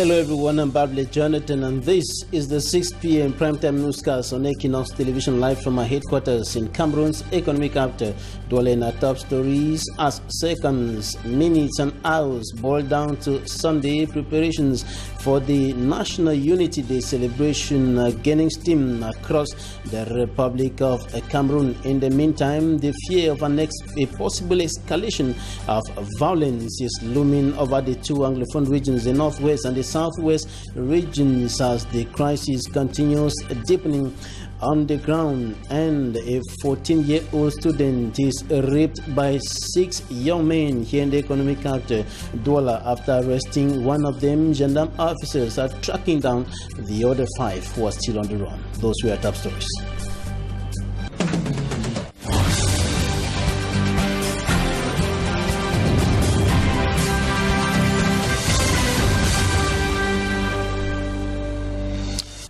Hello everyone, I'm Bable Jonathan and this is the 6 p.m. primetime newscast on Equinoxe television live from our headquarters in Cameroon's economic capital. Dwelling our top stories as seconds, minutes and hours boil down to Sunday preparations for the National Unity Day celebration gaining steam across the Republic of Cameroon. In the meantime, the fear of a possible escalation of violence is looming over the two Anglophone regions, the Northwest and the Southwest regions, as the crisis continues deepening on the ground, and a 14-year-old student is raped by 6 young men here in the economic capital, Douala. After arresting one of them, gendarme officers are tracking down the other 5 who are still on the run. Those were our top stories.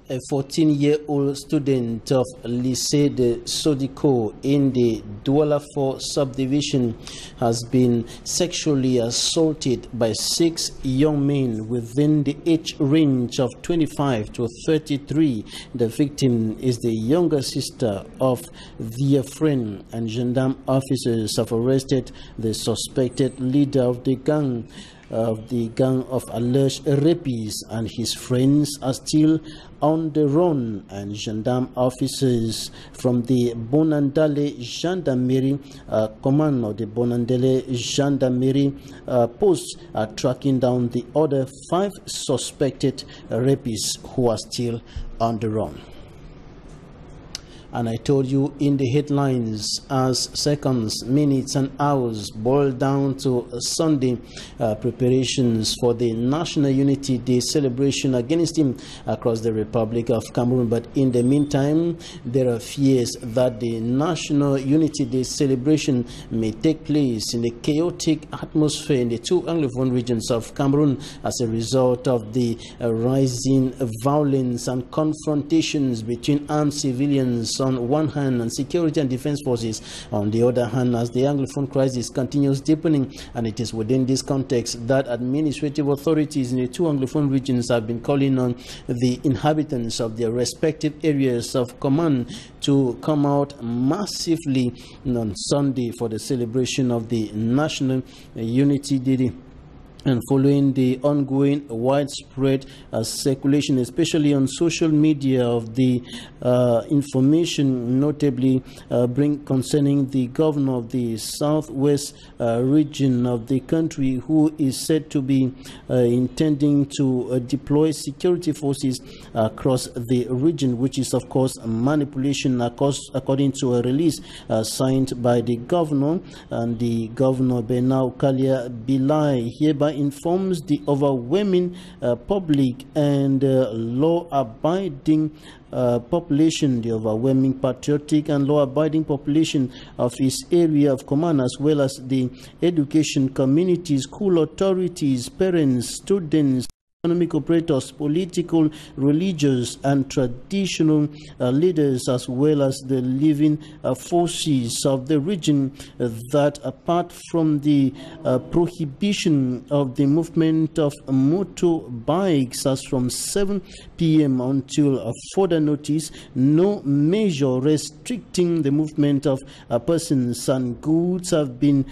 A 14-year-old student of Lycée de Sodiko in the Douala 4 subdivision has been sexually assaulted by 6 young men within the age range of 25 to 33. The victim is the younger sister of their friend, and gendarme officers have arrested the suspected leader of the gang of alleged rapists, and his friends are still on the run. And gendarme officers from the Bonandale Gendarmerie command, or the Bonandale Gendarmerie post, are tracking down the other 5 suspected rapists who are still on the run. And I told you in the headlines, as seconds, minutes and hours boil down to Sunday preparations for the National Unity Day celebration against him across the Republic of Cameroon. But in the meantime, there are fears that the National Unity Day celebration may take place in a chaotic atmosphere in the two Anglophone regions of Cameroon as a result of the rising violence and confrontations between armed civilians on one hand and security and defense forces on the other hand, as the Anglophone crisis continues deepening. And it is within this context that administrative authorities in the two Anglophone regions have been calling on the inhabitants of their respective areas of command to come out massively on Sunday for the celebration of the National Unity Day. And following the ongoing widespread circulation, especially on social media, of the information notably concerning the governor of the southwest region of the country, who is said to be intending to deploy security forces across the region, which is of course a manipulation, according to a release signed by the governor. And the governor, Benau Kalia Bilai, hereby informs the overwhelming public and law-abiding population, the overwhelming patriotic and law-abiding population of his area of command, as well as the education community, school authorities, parents, students, economic operators, political, religious and traditional leaders, as well as the living forces of the region, that apart from the prohibition of the movement of motorbikes as from 7 p.m. until further notice, no measure restricting the movement of persons and goods have been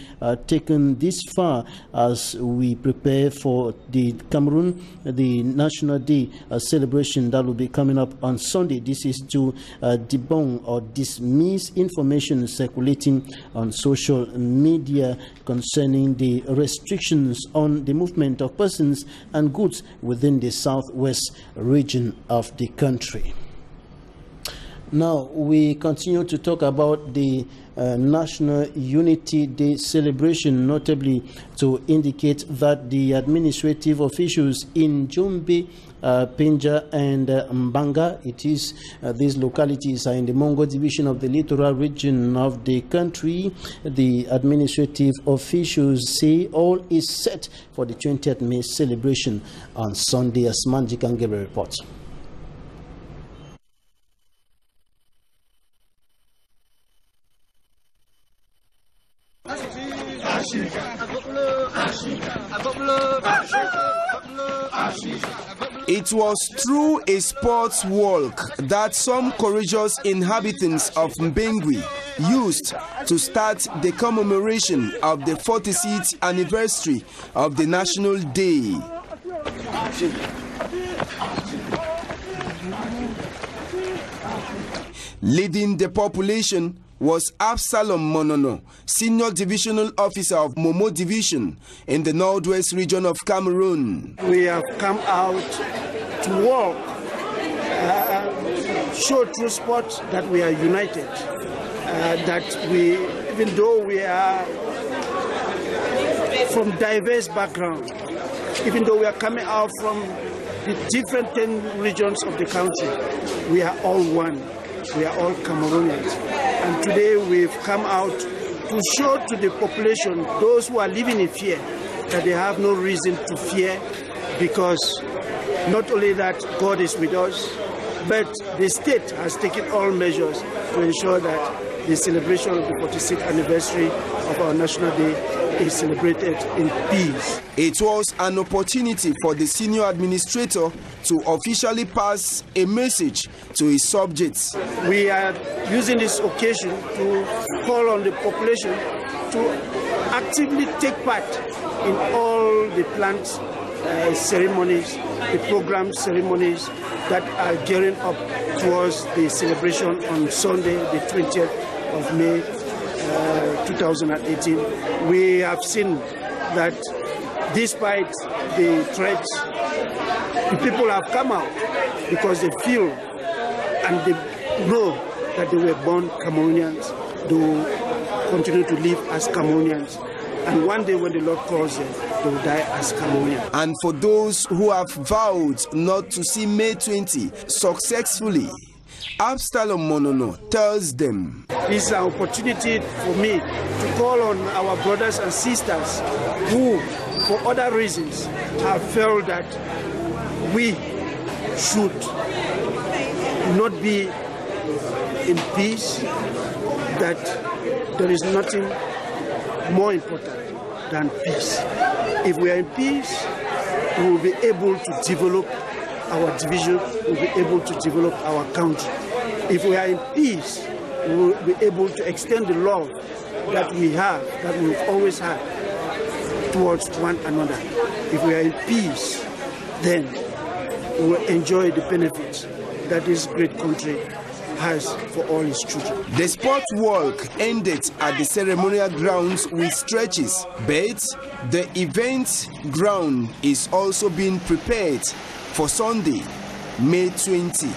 taken this far, as we prepare for the the National Day celebration that will be coming up on Sunday. This is to debunk or dismiss information circulating on social media concerning the restrictions on the movement of persons and goods within the southwest region of the country. Now, we continue to talk about the National Unity Day celebration, notably to indicate that the administrative officials in Jombe, Penja and Mbanga, these localities are in the Mongo division of the littoral region of the country. The administrative officials say all is set for the 20th May celebration on Sunday, as Manji Kangebe reports. It was through a sports walk that some courageous inhabitants of Mbengui used to start the commemoration of the 46th anniversary of the National Day. Leading the population was Absalom Monono, Senior Divisional Officer of Momo Division in the Northwest region of Cameroon. We have come out to walk, show through sport that we are united, that we, even though we are from diverse backgrounds, even though we are coming out from the different 10 regions of the country, we are all one. We are all Cameroonians. And today we've come out to show to the population, those who are living in fear, that they have no reason to fear, because not only that God is with us, but the state has taken all measures to ensure that the celebration of the 46th anniversary of our National Day is celebrated in peace. It was an opportunity for the senior administrator to officially pass a message to his subjects. We are using this occasion to call on the population to actively take part in all the planned ceremonies, the program ceremonies that are gearing up towards the celebration on Sunday, the 20th of May 2018. We have seen that despite the threats, the people have come out because they feel and they know that they were born Cameroonians, to continue to live as Cameroonians. And one day when the Lord calls them, they will die as Cameroonians. And for those who have vowed not to see May 20 successfully, Absalom Monono tells them, this is an opportunity for me to call on our brothers and sisters who, for other reasons, have felt that we should not be in peace, that there is nothing more important than peace. If we are in peace, we will be able to develop our division, we will be able to develop our country. If we are in peace, we will be able to extend the love that we have, that we've always had towards one another. If we are in peace, then we will enjoy the benefits that this great country has for all its children. The sport walk ended at the ceremonial grounds with stretches, but the event ground is also being prepared for Sunday, May 20.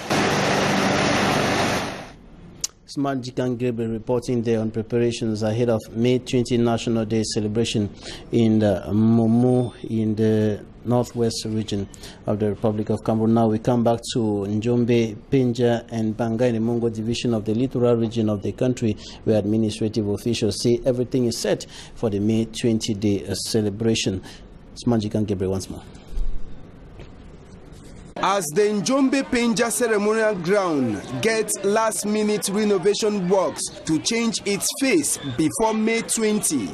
Smajikan Gabriel reporting there on preparations ahead of May 20 National Day celebration in the Momo in the northwest region of the Republic of Cameroon. Now we come back to Njombe, Penja and Banga in the Mongo division of the littoral region of the country, where administrative officials say everything is set for the May 20 day celebration. Smajikan Gabriel once more. As the Njombe Penja ceremonial ground gets last-minute renovation works to change its face before May 20,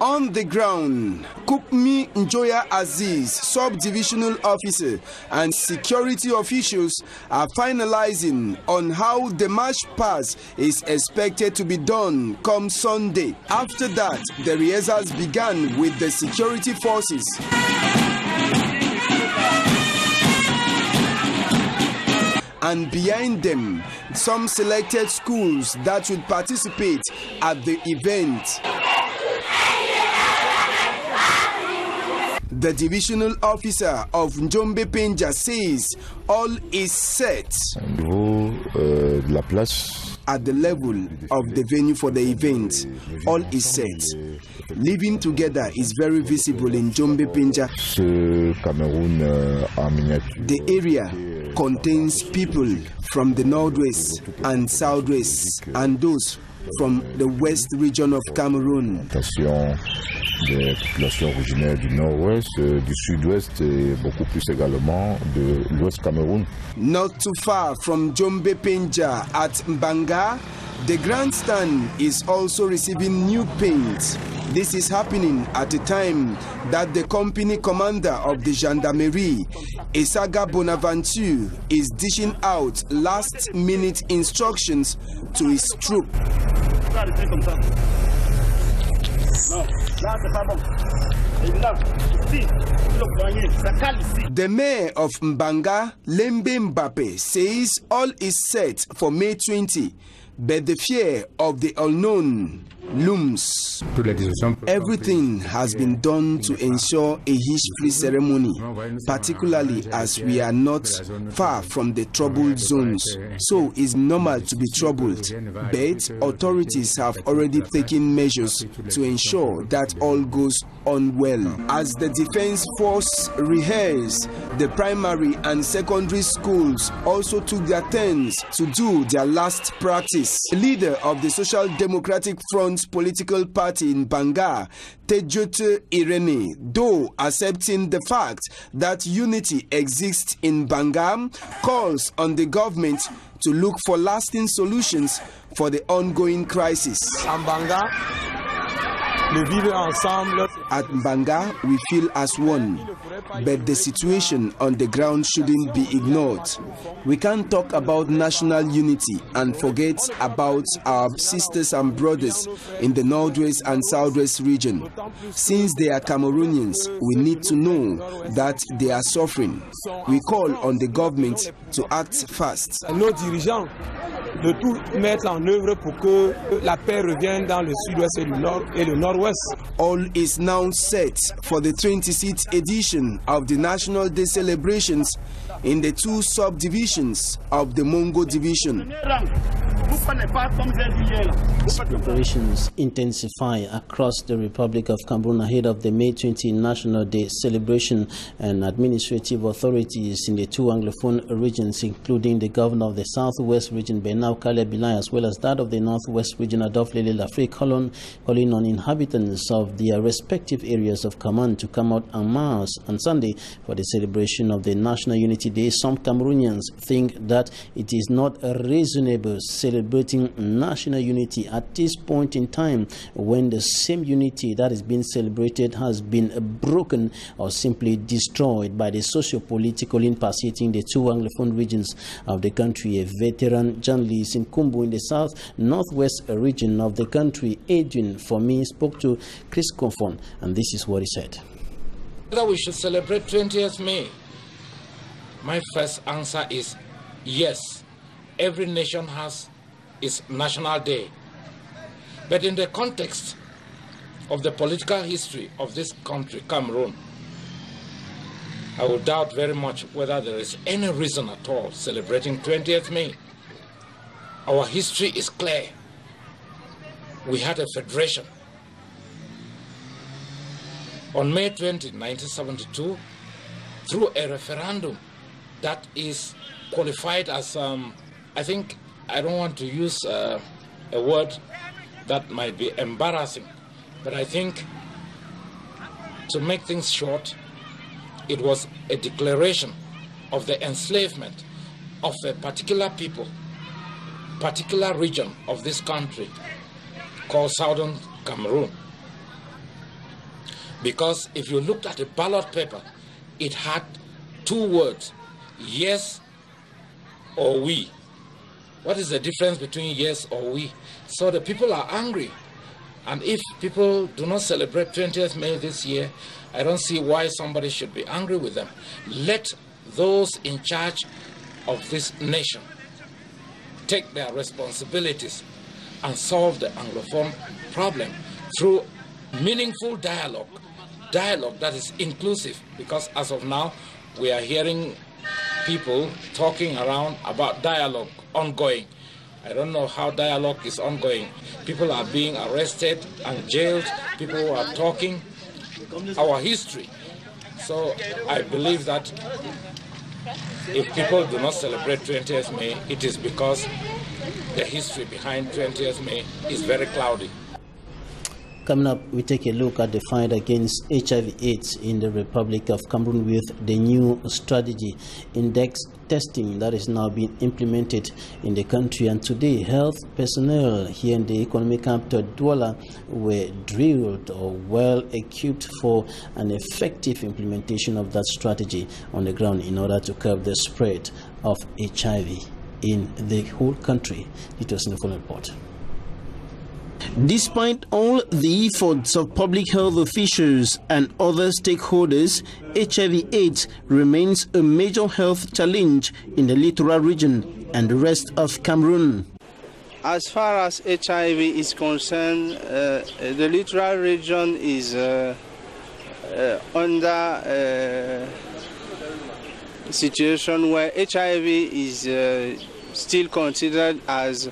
on the ground, Kupmi Njoya Aziz, sub-divisional officer, and security officials are finalizing on how the march pass is expected to be done come Sunday. After that, the rehearsals began with the security forces. And behind them, some selected schools that would participate at the event. The divisional officer of Njombe Penja says all is set at the level of the venue for the event. All is set. Living together is very visible in Njombe Penja. The area contains people from the northwest and southwest and those from the west region of Cameroon. Des populations originaires du nord-ouest, du sud-ouest et beaucoup plus également de l'ouest Cameroun. Not too far from Njombe Penja at Mbanga, the grandstand is also receiving new paint. This is happening at a time that the company commander of the gendarmerie, Esaga Bonaventure, is dishing out last-minute instructions to his troop. The mayor of Mbanga, Lembe Mbappe, says all is set for May 20, but the fear of the unknown looms. Everything has been done to ensure a hitch-free ceremony, particularly as we are not far from the troubled zones. So it's normal to be troubled, but authorities have already taken measures to ensure that all goes on well. As the Defense Force rehearsed, the primary and secondary schools also took their turns to do their last practice. The leader of the Social Democratic Front political party in Banga, Tejote Irene, though accepting the fact that unity exists in Banga, calls on the government to look for lasting solutions for the ongoing crisis. At Mbanga, we feel as one, but the situation on the ground shouldn't be ignored. We can't talk about national unity and forget about our sisters and brothers in the Northwest and Southwest region. Since they are Cameroonians, we need to know that they are suffering. We call on the government to act fast. De tout mettre en œuvre pour que la paix revienne dans le sud-ouest et le nord-ouest. All is now set for the 26th edition of the National Day celebrations in the two subdivisions of the Mongo Division. Preparations intensify across the Republic of Cameroon ahead of the May 20 National Day celebration, and administrative authorities in the two Anglophone regions, including the governor of the Southwest region, Benau Caleb Bilai, as well as that of the Northwest region, Adolphe Lele Lafrique, calling on inhabitants of their respective areas of command to come out en masse on Sunday for the celebration of the National Unity Day. Some Cameroonians think that it is not reasonable celebrating national unity at this point in time when the same unity that is being celebrated has been broken or simply destroyed by the socio-political impasse in the two Anglophone regions of the country. A veteran journalist in Kumbu in the south-northwest region of the country, Adrian, for me, spoke to Chris Confon, and this is what he said. Whether we should celebrate 20th May, my first answer is yes. Every nation has its national day. But in the context of the political history of this country, Cameroon, I would doubt very much whether there is any reason at all celebrating 20th May. Our history is clear. We had a federation. On May 20, 1972, through a referendum that is qualified as, I don't want to use a word that might be embarrassing, but I think, to make things short, it was a declaration of the enslavement of a particular people, particular region of this country called Southern Cameroon. Because if you looked at the ballot paper, it had two words, yes or we. What is the difference between yes or we? So the people are angry. And if people do not celebrate 20th May this year, I don't see why somebody should be angry with them. Let those in charge of this nation take their responsibilities and solve the Anglophone problem through meaningful dialogue that is inclusive, because as of now, we are hearing people talking around about dialogue ongoing. I don't know how dialogue is ongoing. People are being arrested and jailed. People are talking our history. So I believe that if people do not celebrate 20th May, it is because the history behind 20th May is very cloudy. Coming up, we take a look at the fight against HIV/AIDS in the Republic of Cameroon with the new strategy index testing that is now being implemented in the country. And today, health personnel here in the economic capital Douala were drilled or well equipped for an effective implementation of that strategy on the ground in order to curb the spread of HIV in the whole country. It was in the full report. Despite all the efforts of public health officials and other stakeholders, HIV/AIDS remains a major health challenge in the littoral region and the rest of Cameroon. As far as HIV is concerned, the littoral region is under a situation where HIV is still considered as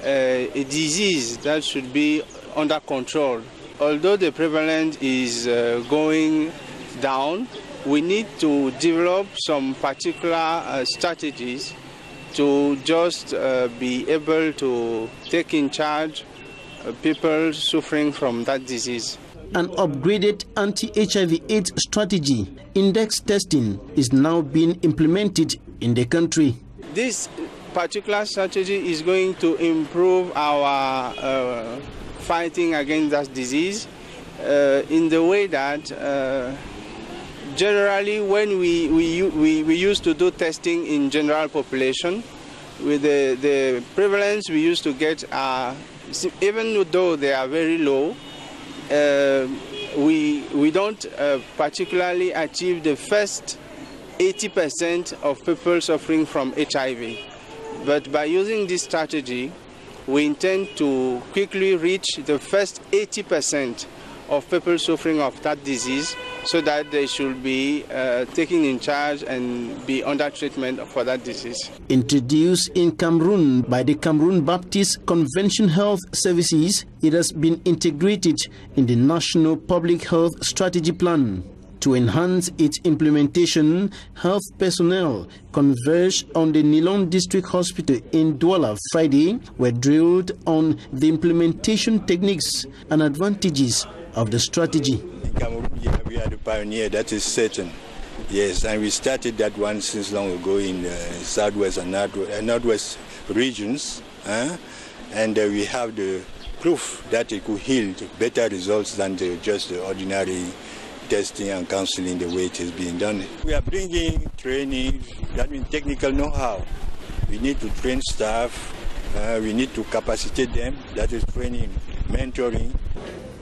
a disease that should be under control. Although the prevalence is going down, we need to develop some particular strategies to just be able to take in charge people suffering from that disease. An upgraded anti-HIV/AIDS strategy, index testing, is now being implemented in the country. This particular strategy is going to improve our fighting against that disease in the way that generally when we used to do testing in general population, with the prevalence we used to get, even though they are very low, we don't particularly achieve the first 80% of people suffering from HIV. But by using this strategy, we intend to quickly reach the first 80% of people suffering of that disease, so that they should be taken in charge and be under treatment for that disease. Introduced in Cameroon by the Cameroon Baptist Convention Health Services, it has been integrated in the National Public Health Strategy Plan. To enhance its implementation, health personnel converged on the Nilon District Hospital in Douala Friday were drilled on the implementation techniques and advantages of the strategy. In Cameroon, we are the pioneer, that is certain. Yes, and we started that one since long ago in southwest and northwest regions, and we have the proof that it could yield better results than just the ordinary testing and counseling the way it is being done. We are bringing training, that means technical know-how. We need to train staff, we need to capacitate them, that is training, mentoring.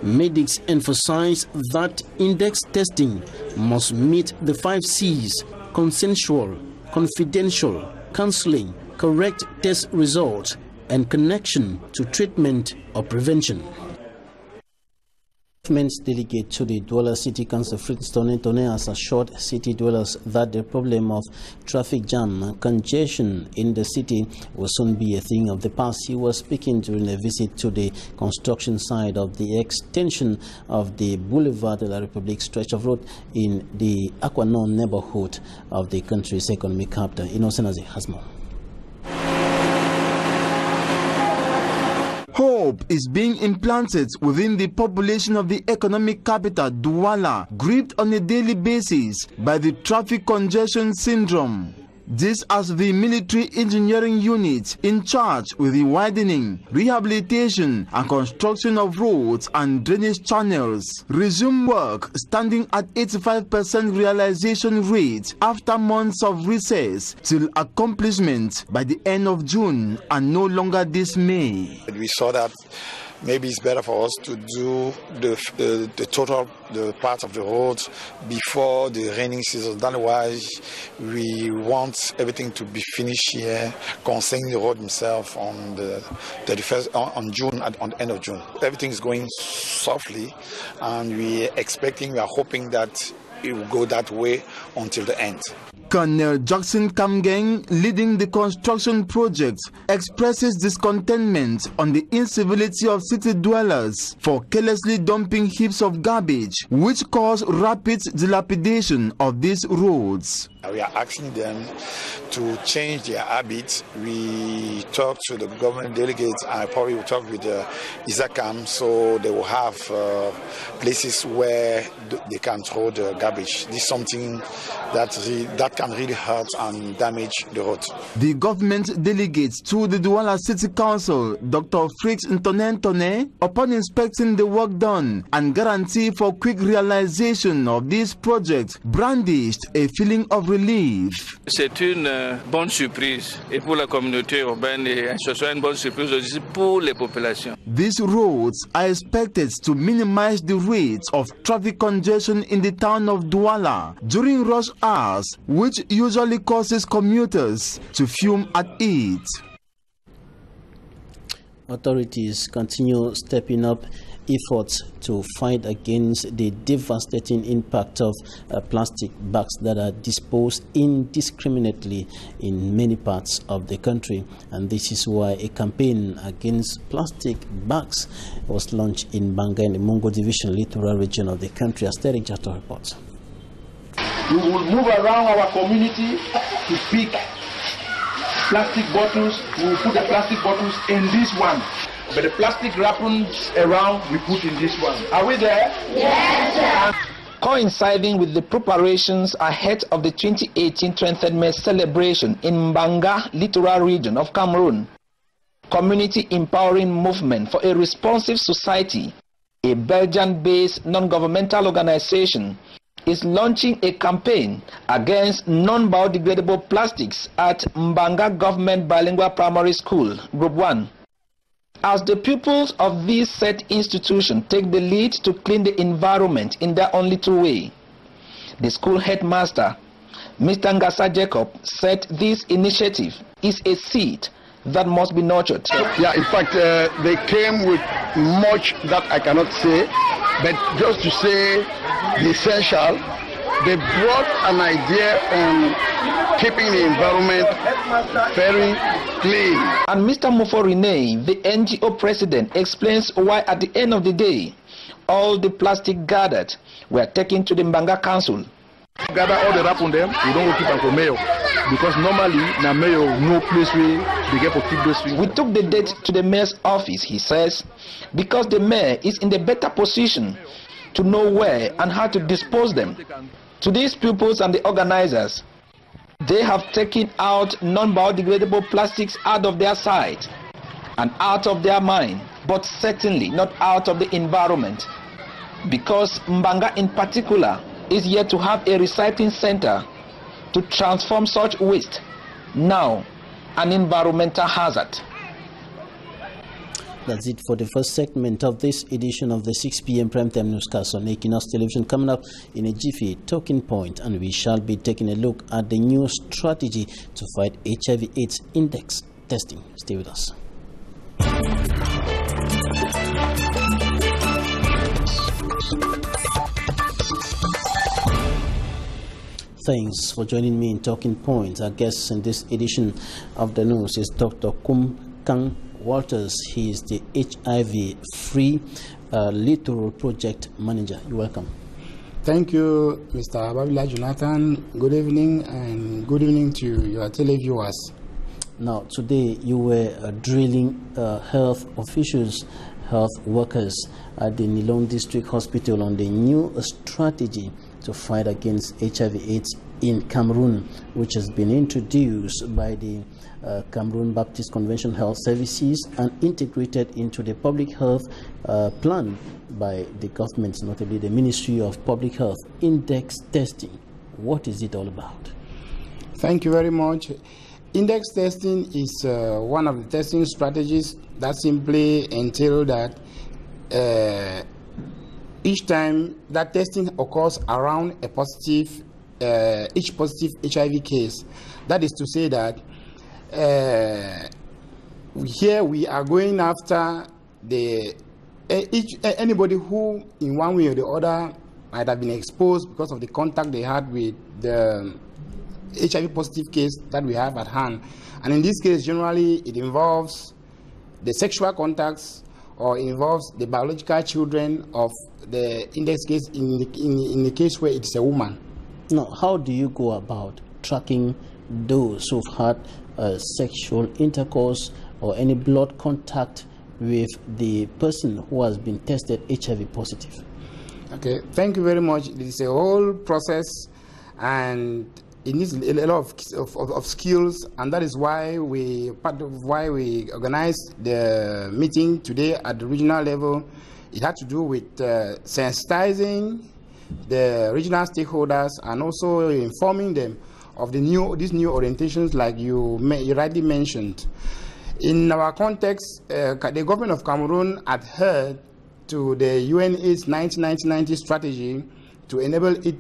Medics emphasize that index testing must meet the 5 C's: consensual, confidential, counseling, correct test results, and connection to treatment or prevention. Government delegate to the Douala City Council, Fritz Tone has assured city dwellers that the problem of traffic jam and congestion in the city will soon be a thing of the past. He was speaking during a visit to the construction site of the extension of the Boulevard de la République stretch of road in the Equinoxe neighborhood of the country's economic capital. Innocent has more. Hope is being implanted within the population of the economic capital, Douala, gripped on a daily basis by the traffic congestion syndrome. This as the military engineering unit in charge with the widening, rehabilitation and construction of roads and drainage channels resume work, standing at 85% realization rate after months of recess, till accomplishment by the end of June and no longer this May. We saw that maybe it's better for us to do the part of the roads before the raining season. Otherwise, we want everything to be finished here, concerning the road himself on the 31st on June, on the end of June. Everything is going softly, and we are hoping that it will go that way until the end. Colonel Jackson Kamgeng, leading the construction project, expresses discontentment on the incivility of city dwellers for carelessly dumping heaps of garbage, which cause rapid dilapidation of these roads. We are asking them to change their habits. We talked to the government delegates, and probably will talk with Isakam, so they will have places where they can throw the garbage. This is something that can really hurt and damage the road. The government delegates to the Douala City Council, Dr. Frix Ntone, upon inspecting the work done and guarantee for quick realization of this project, brandished a feeling of relief. C'est une bonne surprise et pour la communauté urbaine et ce soit une bonne surprise aussi pour les populations. These roads are expected to minimize the rates of traffic congestion in the town of Douala during rush hours, which usually causes commuters to fume at it. Authorities continue stepping up efforts to fight against the devastating impact of plastic bags that are disposed indiscriminately in many parts of the country. And this is why a campaign against plastic bags was launched in Banga in the Mungo Division, littoral region of the country, as Terry Jato reports. We will move around our community to pick plastic bottles. We will put the plastic bottles in this one. But the plastic wrappings around, we put in this one. Are we there? Yes, sir. Coinciding with the preparations ahead of the 2018 20th May celebration in Mbanga, littoral region of Cameroon, Community Empowering Movement for a Responsive Society, a Belgian-based non-governmental organization, is launching a campaign against non-biodegradable plastics at Mbanga Government Bilingual Primary School, Group 1. As the pupils of this said institution take the lead to clean the environment in their own little way, the school headmaster, Mr. Ngasa Jacob, said this initiative is a seed that must be nurtured. Yeah, in fact, they came with much that I cannot say, but just to say the essential, they brought an idea on keeping the environment very clean. And Mr. Muforine, the NGO president, explains why at the end of the day, all the plastic gathered were taken to the Mbanga Council. Gather all the wrap on them, we don't keep them for mayor. Because normally, na mayor no place where they get to keep those things. We took the date to the mayor's office, he says, because the mayor is in the better position to know where and how to dispose them. To these pupils and the organizers, they have taken out non-biodegradable plastics out of their sight and out of their mind, but certainly not out of the environment, because Mbanga in particular is yet to have a recycling center to transform such waste, now an environmental hazard. That's it for the first segment of this edition of the 6 p.m. primetime newscast on Equinoxe Television. Coming up in a jiffy, Talking Point, and we shall be taking a look at the new strategy to fight HIV/AIDS index testing. Stay with us. Thanks for joining me in Talking Point. Our guest in this edition of the news is Dr. Kum Kang Walters. He is the HIV-free Littoral Project Manager. You're welcome. Thank you, Mr. Babila Jonathan. Good evening, and good evening to your televiewers. Now, today you were drilling health officials, health workers at the Nilong District Hospital on the new strategy to fight against HIV/AIDS in Cameroon, which has been introduced by the Cameroon Baptist Convention Health Services and integrated into the public health plan by the government, notably the Ministry of Public Health. Index testing, what is it all about? Thank you very much. Index testing is one of the testing strategies that simply entail that each time that testing occurs around a positive, each positive HIV case. That is to say that here we are going after anybody who in one way or the other might have been exposed because of the contact they had with the HIV positive case that we have at hand. And in this case, generally it involves the sexual contacts or involves the biological children of the index case in the case where it's a woman. Now, how do you go about tracking those who've had sexual intercourse or any blood contact with the person who has been tested HIV positive? Okay, thank you very much. This is a whole process, and it needs a lot of skills, and that is why part of why we organized the meeting today at the regional level. It had to do with sensitizing the regional stakeholders and also informing them of these new orientations, like you rightly mentioned. In our context, the government of Cameroon adhered to the UNAIDS 1990 strategy to enable it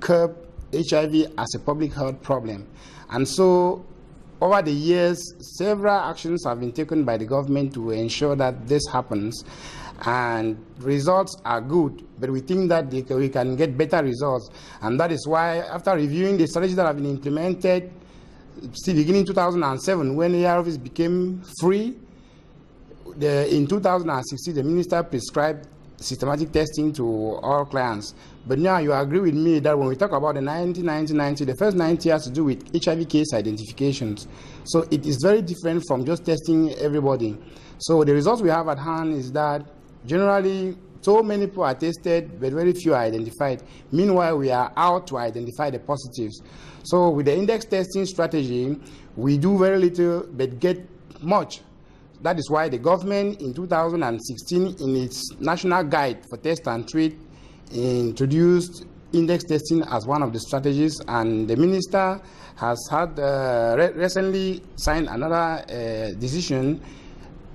curb HIV as a public health problem. And so over the years, several actions have been taken by the government to ensure that this happens, and results are good, but we think that we can get better results. And that is why, after reviewing the strategies that have been implemented, still beginning 2007, when ARVs became free, in 2016, the minister prescribed systematic testing to all clients. But now you agree with me that when we talk about the 90, the first 90 has to do with HIV case identifications. So it is very different from just testing everybody. So the results we have at hand is that generally so many people are tested, but very few are identified. Meanwhile, we are out to identify the positives. So with the index testing strategy, we do very little, but get much. That is why the government in 2016, in its national guide for test and treat, introduced index testing as one of the strategies, and the minister has had recently signed another decision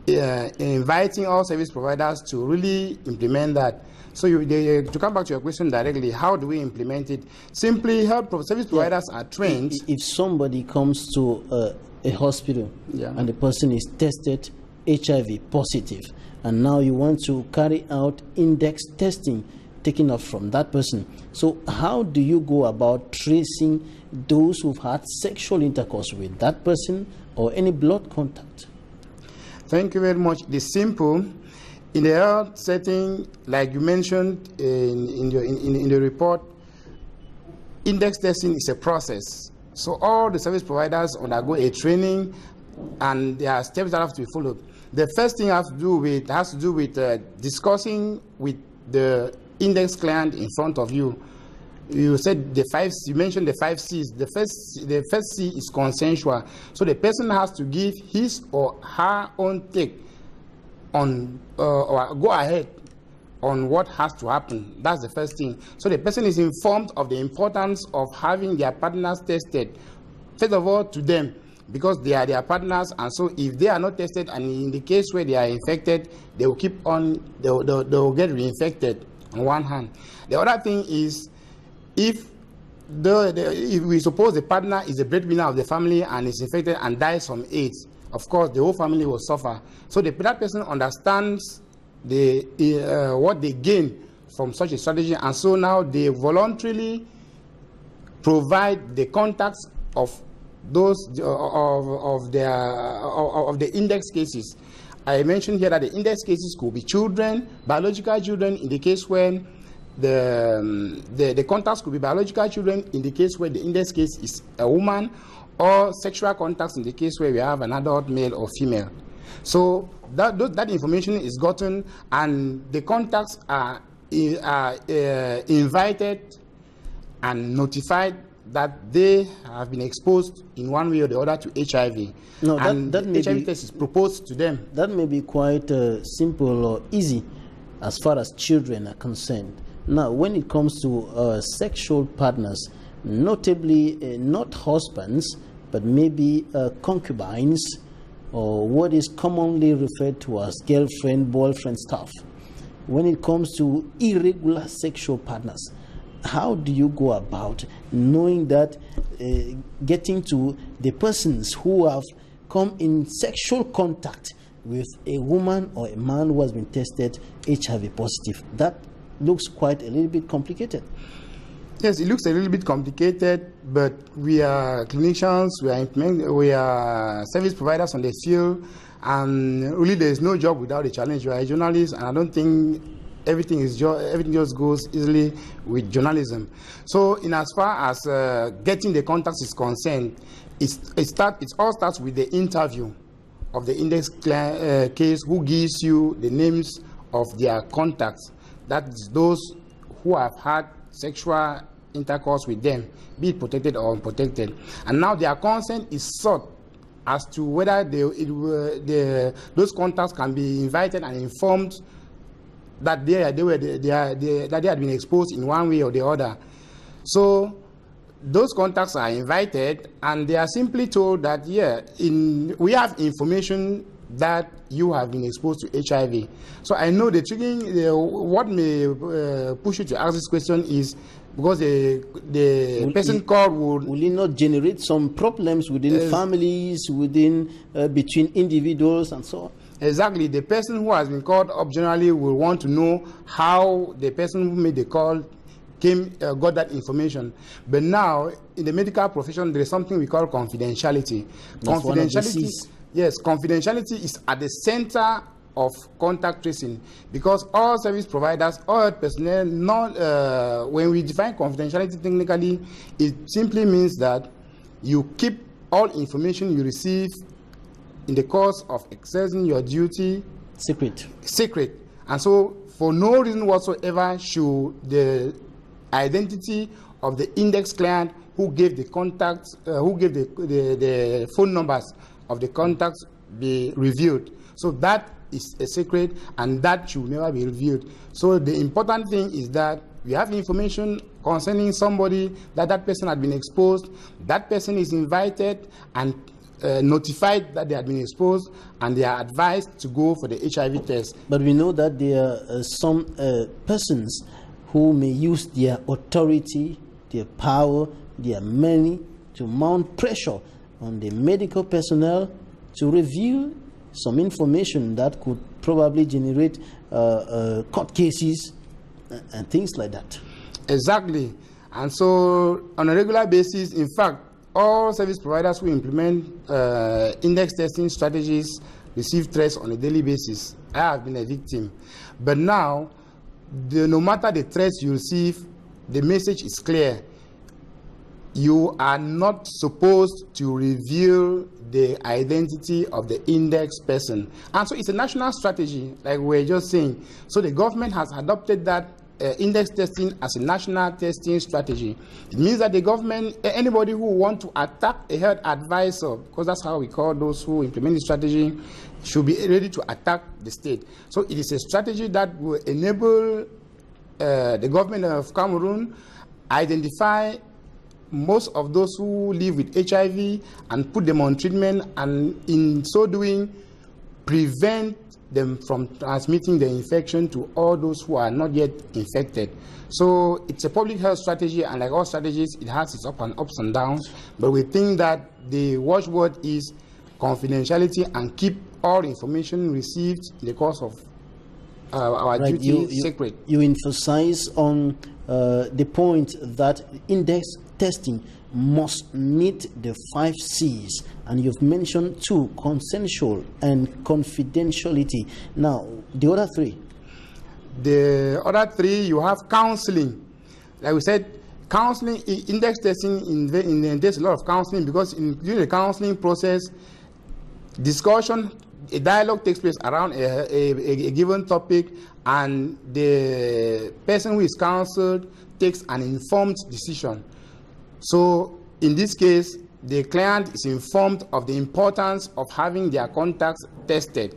inviting all service providers to really implement that. So to come back to your question directly, how do we implement it? Simply, service providers are trained. If somebody comes to a hospital and the person is tested HIV positive, and now you want to carry out index testing taken off from that person, so how do you go about tracing those who've had sexual intercourse with that person or any blood contact? Thank you very much. It is simple. In the health setting, like you mentioned in the report, index testing is a process. So all the service providers undergo a training, and there are steps that have to be followed. The first thing has to do with discussing with the index client in front of you. You said you mentioned the 5 C's. The first C is consensual. So the person has to give his or her own take on or go ahead on what has to happen. That's the first thing. So the person is informed of the importance of having their partners tested. First of all, to them, because they are their partners, and so if they are not tested, and in the case where they are infected, they will keep on, they will get reinfected on one hand. The other thing is, if we suppose the partner is the breadwinner of the family and is infected and dies from AIDS, of course the whole family will suffer. So that person understands what they gain from such a strategy, and so now they voluntarily provide the contacts of those of the index cases. I mentioned here that the index cases could be children, biological children, in the case when the contacts could be biological children in the case where the index case is a woman, or sexual contacts in the case where we have an adult male or female. So that information is gotten, and the contacts are invited and notified that they have been exposed in one way or the other to HIV. No, and that the HIV test is proposed to them. That may be quite simple or easy as far as children are concerned. Now, when it comes to sexual partners, notably not husbands, but maybe concubines, or what is commonly referred to as girlfriend, boyfriend stuff. When it comes to irregular sexual partners, how do you go about knowing that, getting to the persons who have come in sexual contact with a woman or a man who has been tested HIV positive? That looks quite a little bit complicated. Yes, it looks a little bit complicated, but we are clinicians, we are service providers on the field, and really there is no job without a challenge. You are a journalist, and I don't think everything just goes easily with journalism. So in as far as getting the contacts is concerned, it all starts with the interview of the index case, who gives you the names of their contacts. That is those who have had sexual intercourse with them, be it protected or unprotected. And now their consent is sought as to whether those contacts can be invited and informed that they had been exposed in one way or the other. So those contacts are invited, and they are simply told that, yeah, we have information that you have been exposed to HIV. So I know what may push you to ask this question is because the person called will it not generate some problems within families, between individuals and so on? Exactly. The person who has been called up generally will want to know how the person who made the call got that information. But now, in the medical profession, there is something we call confidentiality. Confidentiality, yes, confidentiality is at the center of contact tracing, because all service providers, all personnel, when we define confidentiality technically, it simply means that you keep all information you receive in the course of exercising your duty secret. And so, for no reason whatsoever should the identity of the index client who gave the contacts, who gave the phone numbers of the contacts be revealed. So that is a secret, and that should never be revealed. So the important thing is that we have information concerning somebody, that person had been exposed, that person is invited and notified that they had been exposed, and they are advised to go for the HIV test. But we know that there are some persons who may use their authority, their power, their money to mount pressure on the medical personnel to reveal some information that could probably generate court cases and things like that. Exactly. And so on a regular basis, in fact, all service providers who implement index testing strategies receive threats on a daily basis. I have been a victim. But now, no matter the threats you receive, the message is clear. You are not supposed to reveal the identity of the index person. And so it's a national strategy, like we were just saying. So the government has adopted that index testing as a national testing strategy. It means that the government, anybody who wants to attack a health advisor, because that's how we call those who implement the strategy, should be ready to attack the state. So it is a strategy that will enable the government of Cameroon identify most of those who live with HIV and put them on treatment, and in so doing, prevent them from transmitting the infection to all those who are not yet infected. So it's a public health strategy, and like all strategies, it has its ups and downs. But we think that the watchword is confidentiality and keep all information received in the course of our duty secret. You emphasize on the point that index testing must meet the 5 C's, and you've mentioned 2: consensual and confidentiality. Now, the other 3? The other 3, you have counseling. Like we said, counseling, index testing, there's a lot of counseling, because during the counseling process, discussion, a dialogue takes place around a given topic, and the person who is counseled takes an informed decision. So in this case, the client is informed of the importance of having their contacts tested,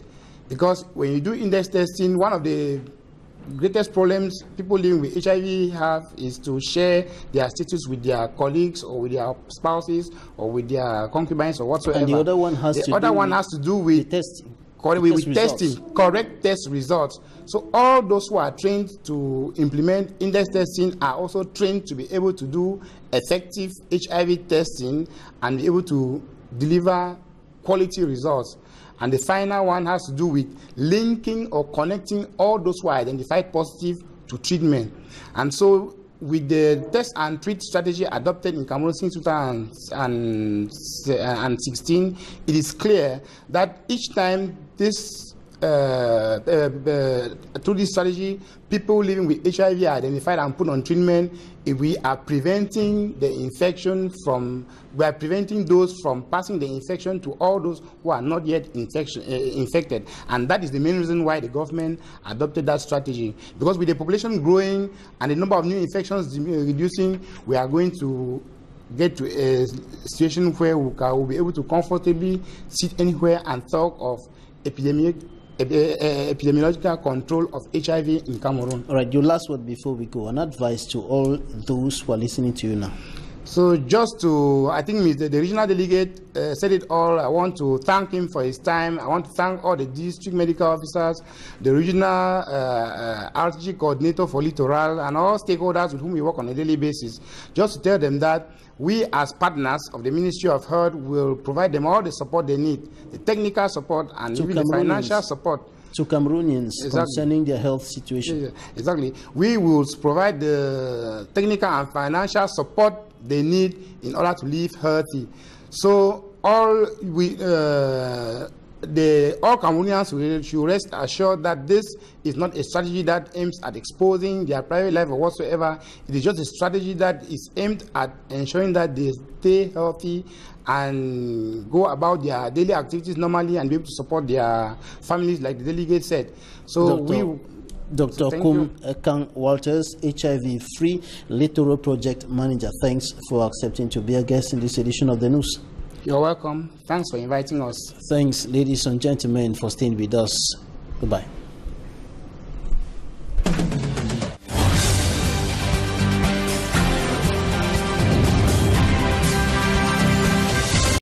because when you do index testing, one of the greatest problems people living with HIV have is to share their status with their colleagues or with their spouses or with their concubines or whatsoever. And the other one has to do with testing. Correct test results. So all those who are trained to implement index testing are also trained to be able to do effective HIV testing and be able to deliver quality results. And the final one has to do with linking or connecting all those who are identified positive to treatment. And so with the test and treat strategy adopted in Cameroon since 2016, it is clear that each time this through this strategy, people living with HIV are identified and put on treatment. If we are preventing the infection we are preventing those from passing the infection to all those who are not yet infected. And that is the main reason why the government adopted that strategy. Because with the population growing and the number of new infections reducing, we are going to get to a situation where we will be able to comfortably sit anywhere and talk of epidemiological control of HIV in Cameroon. All right, your last word before we go, an advice to all those who are listening to you now. So just to, I think the regional delegate said it all. I want to thank him for his time. I want to thank all the district medical officers, the regional RTG coordinator for Littoral, and all stakeholders with whom we work on a daily basis, just to tell them that we as partners of the Ministry of Health will provide them all the support they need, the technical support and even the financial support. To Cameroonians concerning their health situation. Yeah, exactly. We will provide the technical and financial support they need in order to live healthy. So all Cameroonians should rest assured that this is not a strategy that aims at exposing their private life or whatsoever. It is just a strategy that is aimed at ensuring that they stay healthy and go about their daily activities normally and be able to support their families, like the delegate said. So Dr. Kang Walters, HIV-free Littoral Project Manager, thanks for accepting to be a guest in this edition of the news. You're welcome. Thanks for inviting us. Thanks, ladies and gentlemen, for staying with us. Goodbye.